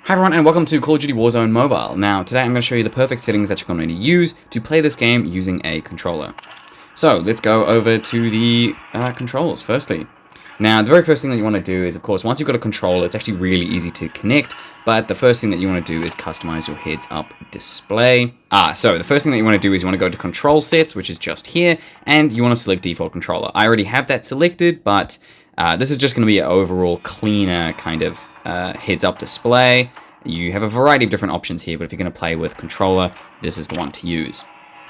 Hi everyone and welcome to Call of Duty Warzone Mobile. Now today I'm going to show you the perfect settings that you're going to use to play this game using a controller. So let's go over to the controls firstly. Now the very first thing that you want to do is, of course, once you've got a controller, it's actually really easy to connect, but the first thing that you want to do is customize your heads-up display. So the first thing that you want to do is you want to go to control sets, which is just here, and you want to select default controller. I already have that selected, but this is just going to be an overall cleaner kind of heads-up display. You have a variety of different options here, but if you're going to play with controller, this is the one to use.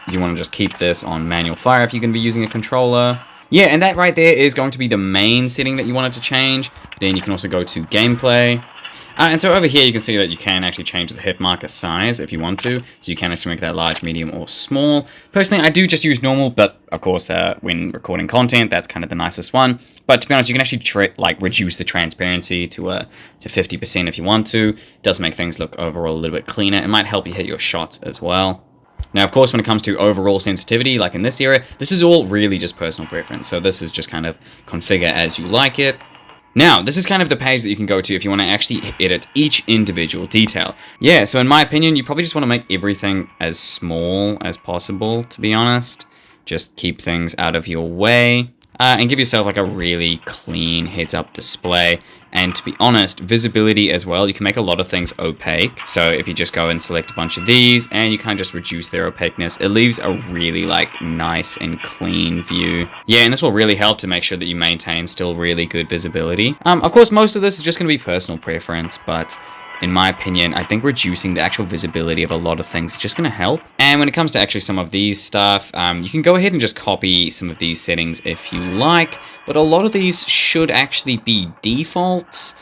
You want to just keep this on manual fire if you're going to be using a controller. Yeah, and that right there is going to be the main setting that you wanted to change. Then you can also go to gameplay. And so over here you can see that you can actually change the hit marker size if you want to. So you can actually make that large, medium, or small. Personally, I do just use normal, but of course, when recording content, that's kind of the nicest one. But to be honest, you can actually reduce the transparency to 50% if you want to. It does make things look overall a little bit cleaner. It might help you hit your shots as well. Now, of course, when it comes to overall sensitivity, like in this area, this is all really just personal preference. So this is just kind of configure as you like it. Now, this is kind of the page that you can go to if you want to actually edit each individual detail. Yeah, so in my opinion, you probably just want to make everything as small as possible, to be honest. Just keep things out of your way. And give yourself like a really clean heads-up display. And to be honest, visibility as well, you can make a lot of things opaque. So if you just go and select a bunch of these and you kind of just reduce their opaqueness, it leaves a really like nice and clean view. Yeah, and this will really help to make sure that you maintain still really good visibility. Of course, most of this is just going to be personal preference, but in my opinion, I think reducing the actual visibility of a lot of things is just going to help. And when it comes to actually some of these stuff, you can go ahead and just copy some of these settings if you like, but a lot of these should actually be defaults.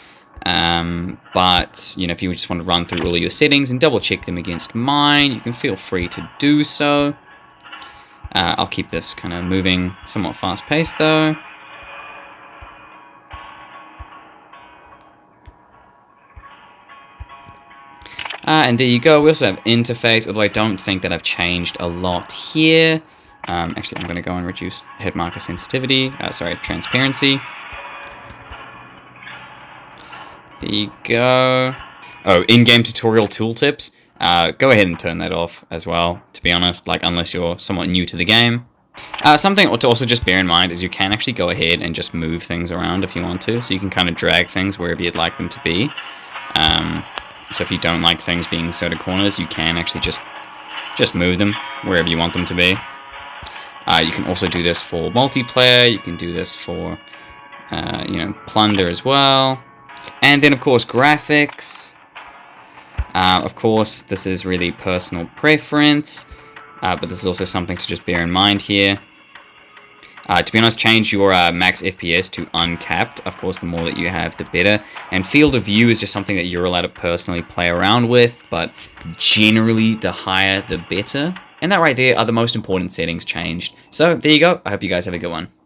But, you know, if you just want to run through all of your settings and double check them against mine, you can feel free to do so. I'll keep this kind of moving somewhat fast-paced though. And there you go. We also have interface, although I don't think that I've changed a lot here. Actually, I'm going to go and reduce head marker sensitivity. Transparency. There you go. Oh, in-game tutorial tooltips. Go ahead and turn that off as well, to be honest, like unless you're somewhat new to the game. Something to also just bear in mind is you can actually go ahead and just move things around if you want to. So you can kind of drag things wherever you'd like them to be. So if you don't like things being in certain corners, you can actually just move them wherever you want them to be. You can also do this for multiplayer. You can do this for, plunder as well. And then, of course, graphics. Of course, this is really personal preference, but this is also something to just bear in mind here. To be honest, change your max FPS to uncapped. Of course, the more that you have, the better. And field of view is just something that you're allowed to personally play around with, but generally, the higher, the better. And that right there are the most important settings changed. So, there you go. I hope you guys have a good one.